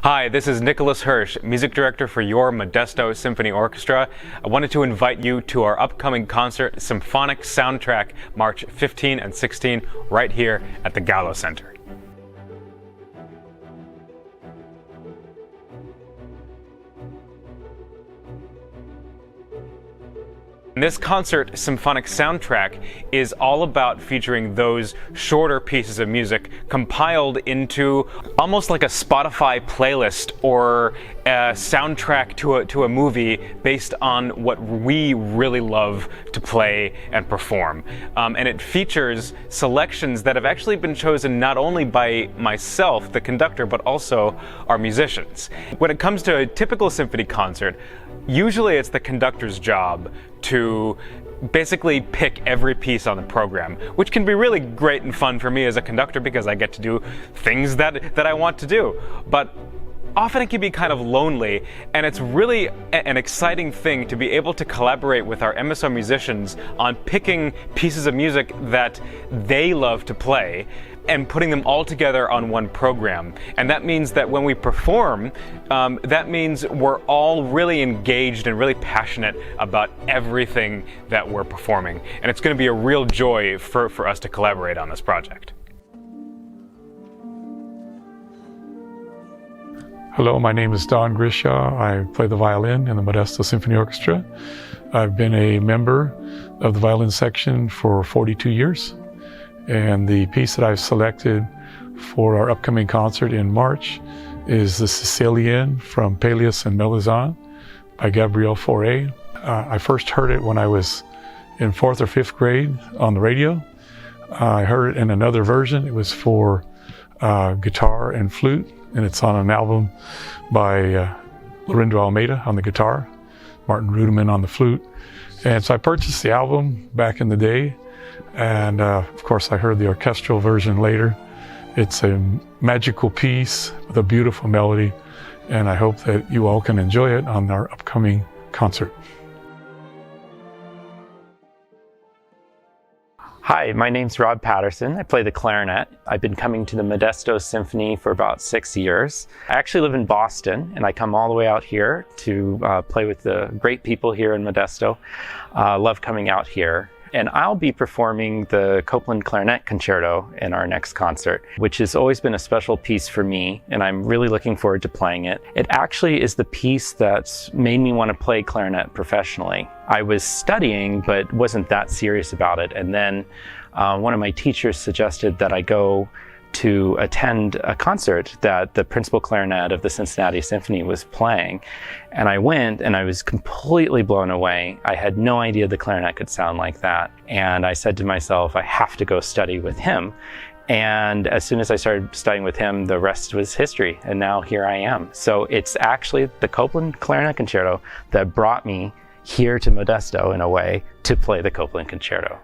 Hi, this is Nicholas Hersh, Music Director for your Modesto Symphony Orchestra. I wanted to invite you to our upcoming concert, Symphonic Soundtrack, March 15 and 16, right here at the Gallo Center. This concert, Symphonic Soundtrack, is all about featuring those shorter pieces of music compiled into almost like a Spotify playlist or a soundtrack to a movie based on what we really love to play and perform. And it features selections that have actually been chosen not only by myself, the conductor, but also our musicians. When it comes to a typical symphony concert, usually it's the conductor's job to basically pick every piece on the program, which can be really great and fun for me as a conductor because I get to do things that I want to do. But often it can be kind of lonely, and it's really an exciting thing to be able to collaborate with our MSO musicians on picking pieces of music that they love to play and putting them all together on one program. And that means that when we perform, that means we're all really engaged and really passionate about everything that we're performing. And it's going to be a real joy for us to collaborate on this project. Hello, my name is Don Grishaw. I play the violin in the Modesto Symphony Orchestra. I've been a member of the violin section for 42 years. And the piece that I've selected for our upcoming concert in March is the Sicilienne from Pelléas and Mélisande by Fauré. I first heard it when I was in 4th or 5th grade on the radio. I heard it in another version. It was for guitar and flute, and it's on an album by Lorenzo Almeida on the guitar, Martin Rudiman on the flute. And so I purchased the album back in the day, and of course I heard the orchestral version later. It's a magical piece with a beautiful melody, and I hope that you all can enjoy it on our upcoming concert. Hi, my name's Rob Patterson. I play the clarinet. I've been coming to the Modesto Symphony for about 6 years. I actually live in Boston, and I come all the way out here to play with the great people here in Modesto. Love coming out here. And I'll be performing the Copland Clarinet Concerto in our next concert, which has always been a special piece for me, and I'm really looking forward to playing it. It actually is the piece that's made me want to play clarinet professionally. I was studying, but wasn't that serious about it. And then one of my teachers suggested that I go to attend a concert that the principal clarinet of the Cincinnati Symphony was playing. And I went, and I was completely blown away. I had no idea the clarinet could sound like that. And I said to myself, I have to go study with him. And as soon as I started studying with him, the rest was history. And now here I am. So it's actually the Copland Clarinet Concerto that brought me here to Modesto, in a way, to play the Copland Concerto.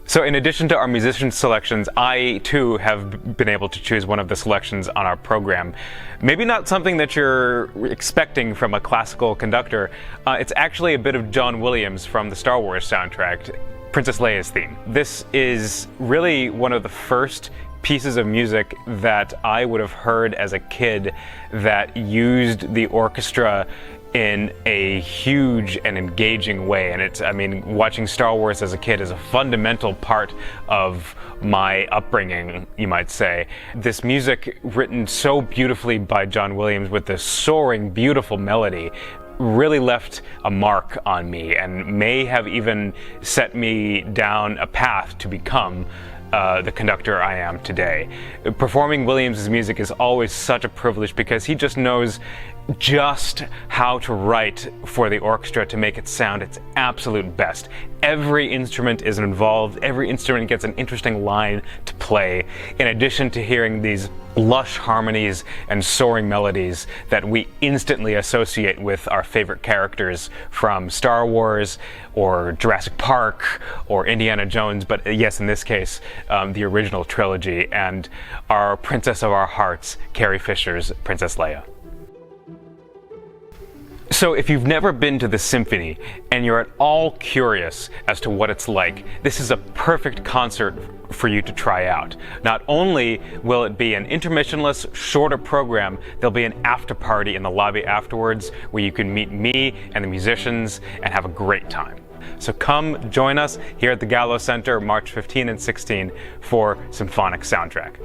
So in addition to our musician selections, I too have been able to choose one of the selections on our program. Maybe not something that you're expecting from a classical conductor. It's actually a bit of John Williams from the Star Wars soundtrack, Princess Leia's theme. This is really one of the first pieces of music that I would have heard as a kid that used the orchestra in a huge and engaging way. And it's, I mean, watching Star Wars as a kid is a fundamental part of my upbringing, you might say. This music, written so beautifully by John Williams with this soaring, beautiful melody, really left a mark on me and may have even set me down a path to become the conductor I am today. Performing Williams' music is always such a privilege because he just knows just how to write for the orchestra to make it sound its absolute best. Every instrument is involved, every instrument gets an interesting line to play, in addition to hearing these lush harmonies and soaring melodies that we instantly associate with our favorite characters from Star Wars or Jurassic Park or Indiana Jones, but yes, in this case, the original trilogy and our Princess of our Hearts, Carrie Fisher's Princess Leia. So if you've never been to the Symphony and you're at all curious as to what it's like, this is a perfect concert for you to try out. Not only will it be an intermissionless, shorter program, there'll be an after party in the lobby afterwards where you can meet me and the musicians and have a great time. So come join us here at the Gallo Center March 15 and 16 for Symphonic Soundtrack.